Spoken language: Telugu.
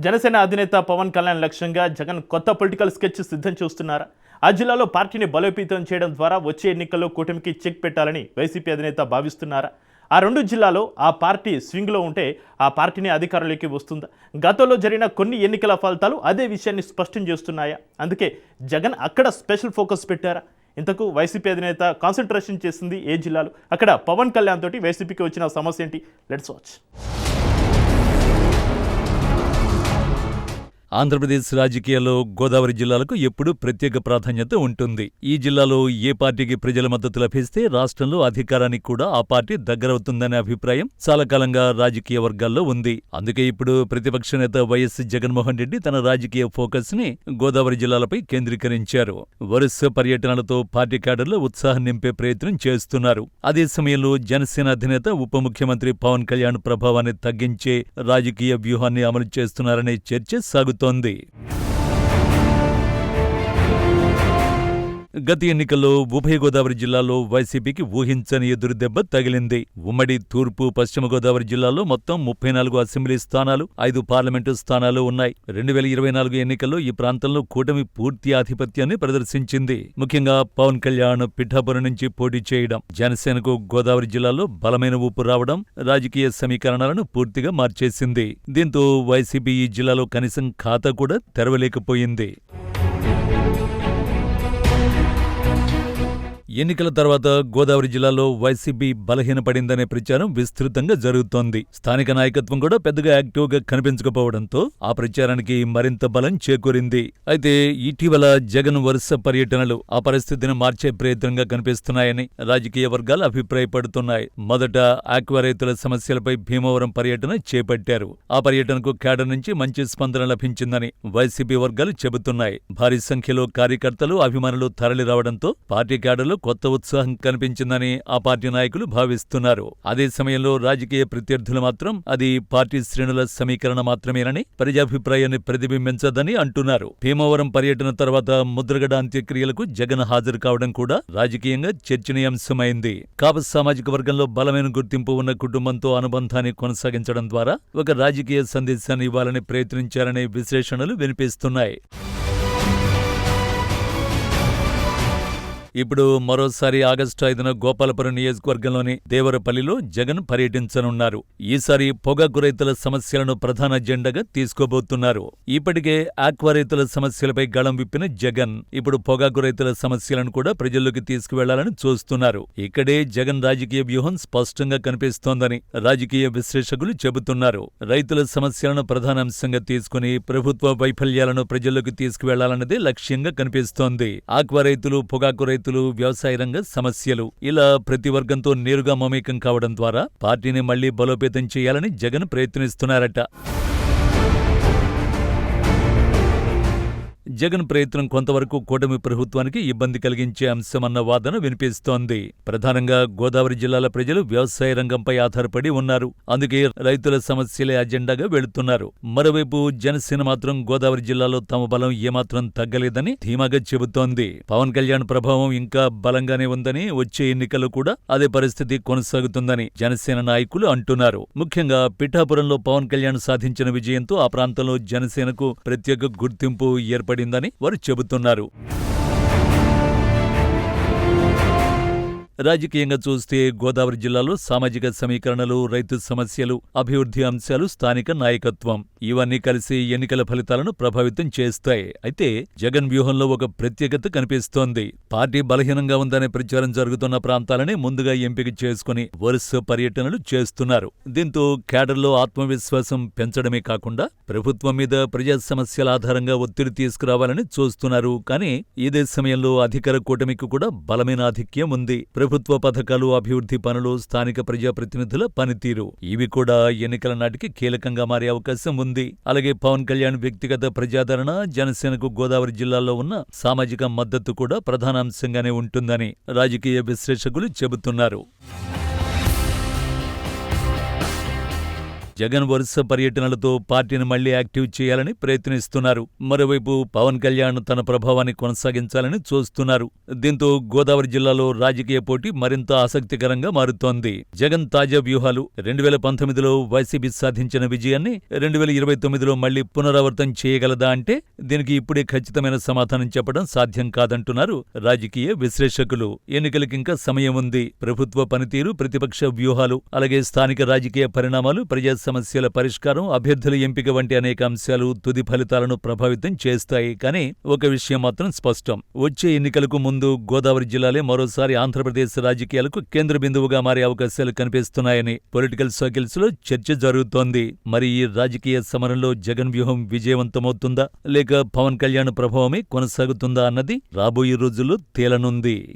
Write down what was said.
జనసేన అధినేత పవన్ కళ్యాణ్ లక్ష్యంగా జగన్ కొత్త పొలిటికల్ స్కెచ్ సిద్ధం చేస్తున్నారా? ఆ జిల్లాలో పార్టీని బలోపేతం చేయడం ద్వారా వచ్చే ఎన్నికల్లో కూటమికి చెక్ పెట్టాలని వైసీపీ అధినేత భావిస్తున్నారా? ఆ రెండు జిల్లాలో ఆ పార్టీ స్వింగ్లో ఉంటే ఆ పార్టీని అధికారంలోకి వస్తుందా? గతంలో జరిగిన కొన్ని ఎన్నికల ఫలితాలు అదే విషయాన్ని స్పష్టం చేస్తున్నాయా? అందుకే జగన్ అక్కడ స్పెషల్ ఫోకస్ పెట్టారా? ఇంతకు వైసీపీ అధినేత కాన్సన్ట్రేషన్ చేసింది ఏ జిల్లాలు? అక్కడ పవన్ కళ్యాణ్ తోటి వైసీపీకి వచ్చిన సమస్య ఏంటి? Let's watch. ఆంధ్రప్రదేశ్ రాజకీయాల్లో గోదావరి జిల్లాలకు ఎప్పుడూ ప్రత్యేక ప్రాధాన్యత ఉంటుంది. ఈ జిల్లాలో ఏ పార్టీకి ప్రజల మద్దతు లభిస్తే రాష్ట్రంలో అధికారానికి కూడా ఆ పార్టీ దగ్గరవుతుందనే అభిప్రాయం చాలా కాలంగా రాజకీయ వర్గాల్లో ఉంది. అందుకే ఇప్పుడు ప్రతిపక్ష నేత వైఎస్ జగన్మోహన్ రెడ్డి తన రాజకీయ ఫోకస్ ని గోదావరి జిల్లాలపై కేంద్రీకరించారు. వరుస పర్యటనలతో పార్టీ క్యాడర్లో ఉత్సాహం నింపే ప్రయత్నం చేస్తున్నారు. అదే సమయంలో జనసేన అధినేత ఉప ముఖ్యమంత్రి పవన్ కళ్యాణ్ ప్రభావాన్ని తగ్గించే రాజకీయ వ్యూహాన్ని అమలు చేస్తున్నారనే చర్చ సాగుతోంది. గత ఎన్నికల్లో ఉభయ గోదావరి జిల్లాలో వైసీపీకి ఊహించని ఎదురుదెబ్బ తగిలింది. ఉమ్మడి తూర్పు పశ్చిమ గోదావరి జిల్లాలో మొత్తం 34 అసెంబ్లీ స్థానాలు, 5 పార్లమెంటు స్థానాలు ఉన్నాయి. 2024 ఎన్నికల్లో ఈ ప్రాంతంలో కూటమి పూర్తి ఆధిపత్యాన్ని ప్రదర్శించింది. ముఖ్యంగా పవన్ కళ్యాణ్ పిఠాపురం నుంచి పోటీ చేయడం, జనసేనకు గోదావరి జిల్లాలో బలమైన ఊపు రావడం రాజకీయ సమీకరణాలను పూర్తిగా మార్చేసింది. దీంతో వైసీపీ ఈ జిల్లాలో కనీసం ఖాతా కూడా తెరవలేకపోయింది. ఎన్నికల తర్వాత గోదావరి జిల్లాలో వైసీపీ బలహీనపడిందనే ప్రచారం విస్తృతంగా జరుగుతోంది. స్థానిక నాయకత్వం కూడా పెద్దగా యాక్టివ్గా కనిపించకపోవడంతో ఆ ప్రచారానికి మరింత బలం చేకూరింది. అయితే ఇటీవల జగన్ వరుస పర్యటనలు ఆ పరిస్థితిని మార్చే ప్రయత్నంగా కనిపిస్తున్నాయని రాజకీయ వర్గాలు అభిప్రాయపడుతున్నాయి. మొదట ఆక్వా రైతుల సమస్యలపై భీమవరం పర్యటన చేపట్టారు. ఆ పర్యటనకు క్యాడర్ నుంచి మంచి స్పందన లభించిందని వైసీపీ వర్గాలు చెబుతున్నాయి. భారీ సంఖ్యలో కార్యకర్తలు, అభిమానులు తరలిరావడంతో పార్టీ క్యాడర్లో కొత్త ఉత్సాహం కనిపించిందని ఆ పార్టీ నాయకులు భావిస్తున్నారు. అదే సమయంలో రాజకీయ ప్రత్యర్థులు మాత్రం అది పార్టీ శ్రేణుల సమీకరణ మాత్రమేనని, ప్రజాభిప్రాయాన్ని ప్రతిబింబించదని అంటున్నారు. భీమవరం పర్యటన తర్వాత ముద్రగడ అంత్యక్రియలకు జగన్ హాజరు కావడం కూడా రాజకీయంగా చర్చనీయాంశమైంది. కాపు సామాజిక వర్గంలో బలమైన గుర్తింపు ఉన్న కుటుంబంతో అనుబంధాన్ని కొనసాగించడం ద్వారా ఒక రాజకీయ సందేశాన్ని ఇవ్వాలని ప్రయత్నించారనే విశ్లేషణలు వినిపిస్తున్నాయి. ఇప్పుడు మరోసారి ఆగస్టు 5న గోపాలపురం నియోజకవర్గంలోని దేవరపల్లిలో జగన్ పర్యటించనున్నారు. ఈసారి పొగాకు రైతుల సమస్యలను ప్రధాన అజెండాగా తీసుకోబోతున్నారు. ఇప్పటికే ఆక్వా రైతుల సమస్యలపై గళం విప్పిన జగన్ ఇప్పుడు పొగాకు రైతుల సమస్యలను కూడా ప్రజల్లోకి తీసుకువెళ్లాలని చూస్తున్నారు. ఇక్కడే జగన్ రాజకీయ వ్యూహం స్పష్టంగా కనిపిస్తోందని రాజకీయ విశ్లేషకులు చెబుతున్నారు. రైతుల సమస్యలను ప్రధాన అంశంగా తీసుకుని ప్రభుత్వ వైఫల్యాలను ప్రజల్లోకి తీసుకువెళ్లాలన్నదే లక్ష్యంగా కనిపిస్తోంది. ఆక్వా రైతులు, పొగాకు రైతులు, వ్యవసాయ రంగ సమస్యలు ఇలా ప్రతి వర్గంతో నేరుగా మమేకం కావడం ద్వారా పార్టీని మళ్లీ బలోపేతం చేయాలని జగన్ ప్రయత్నిస్తున్నారట. జగన్ ప్రయత్నం కొంతవరకు కూటమి ప్రభుత్వానికి ఇబ్బంది కలిగించే అంశమన్న వాదన వినిపిస్తోంది. ప్రధానంగా గోదావరి జిల్లాల ప్రజలు వ్యవసాయ రంగంపై ఆధారపడి ఉన్నారు. అందుకే రైతుల సమస్యలే అజెండాగా వెళుతున్నారు. మరోవైపు జనసేన మాత్రం గోదావరి జిల్లాలో తమ బలం ఏమాత్రం తగ్గలేదని ధీమాగా చెబుతోంది. పవన్ కళ్యాణ్ ప్రభావం ఇంకా బలంగానే ఉందని, వచ్చే ఎన్నికల్లో కూడా అదే పరిస్థితి కొనసాగుతుందని జనసేన నాయకులు అంటున్నారు. ముఖ్యంగా పిఠాపురంలో పవన్ కళ్యాణ్ సాధించిన విజయంతో ఆ ప్రాంతంలో జనసేనకు ప్రత్యేక గుర్తింపు ఏర్పడిందని వారు చెబుతున్నారు. రాజకీయంగా చూస్తే గోదావరి జిల్లాలో సామాజిక సమీకరణలు, రైతు సమస్యలు, అభివృద్ధి అంశాలు, స్థానిక నాయకత్వం ఇవన్నీ కలిసి ఎన్నికల ఫలితాలను ప్రభావితం చేస్తాయి. అయితే జగన్ వ్యూహంలో ఒక ప్రత్యేకత కనిపిస్తోంది. పార్టీ బలహీనంగా ఉందనే ప్రచారం జరుగుతున్న ప్రాంతాలనే ముందుగా ఎంపిక చేసుకుని వరుస పర్యటనలు చేస్తున్నారు. దీంతో క్యాడర్లో ఆత్మవిశ్వాసం పెంచడమే కాకుండా ప్రభుత్వం మీద ప్రజా సమస్యల ఆధారంగా ఒత్తిడి తీసుకురావాలని చూస్తున్నారు. కానీ ఇదే సమయంలో అధికార కూటమికి కూడా బలమైన ఆధిక్యం ఉంది. ప్రభుత్వ పథకాలు, అభివృద్ధి పనులు, స్థానిక ప్రజాప్రతినిధుల పనితీరు ఇవి కూడా ఎన్నికల నాటికి కీలకంగా మారే అవకాశం ఉంది. అలాగే పవన్ కళ్యాణ్ వ్యక్తిగత ప్రజాదరణ, జనసేనకు గోదావరి జిల్లాలో ఉన్న సామాజిక మద్దతు కూడా ప్రధాన అంశంగానే ఉంటుందని రాజకీయ విశ్లేషకులు చెబుతున్నారు. జగన్ వరుస పర్యటనలతో పార్టీని మళ్లీ యాక్టివ్ చేయాలని ప్రయత్నిస్తున్నారు. మరోవైపు పవన్ కళ్యాణ్ తన ప్రభావాన్ని కొనసాగించాలని చూస్తున్నారు. దీంతో గోదావరి జిల్లాలో రాజకీయ పోటీ మరింత ఆసక్తికరంగా మారుతోంది. జగన్ తాజా వ్యూహాలు 2019లో వైసీపీ సాధించిన విజయాన్ని 2029లో మళ్లీ పునరావృతం చేయగలదా అంటే దీనికి ఇప్పుడే ఖచ్చితమైన సమాధానం చెప్పడం సాధ్యం కాదంటున్నారు రాజకీయ విశ్లేషకులు. ఎన్నికలకింకా సమయం ఉంది. ప్రభుత్వ పనితీరు, ప్రతిపక్ష వ్యూహాలు, అలాగే స్థానిక రాజకీయ పరిణామాలు, ప్రజా సమస్యల పరిష్కారం, అభ్యర్థుల ఎంపిక వంటి అనేక అంశాలు తుది ఫలితాలను ప్రభావితం చేస్తాయి. కానీ ఒక విషయం మాత్రం స్పష్టం. వచ్చే ఎన్నికలకు ముందు గోదావరి జిల్లాలే మరోసారి ఆంధ్రప్రదేశ్ రాజకీయాలకు కేంద్ర బిందువుగా మారే అవకాశాలు కనిపిస్తున్నాయని పొలిటికల్ సర్కిల్స్ లో చర్చ జరుగుతోంది. మరి ఈ రాజకీయ సమరంలో జగన్ వ్యూహం విజయవంతమవుతుందా లేక పవన్ కళ్యాణ్ ప్రభావమే కొనసాగుతుందా అన్నది రాబోయే రోజుల్లో తేలనుంది.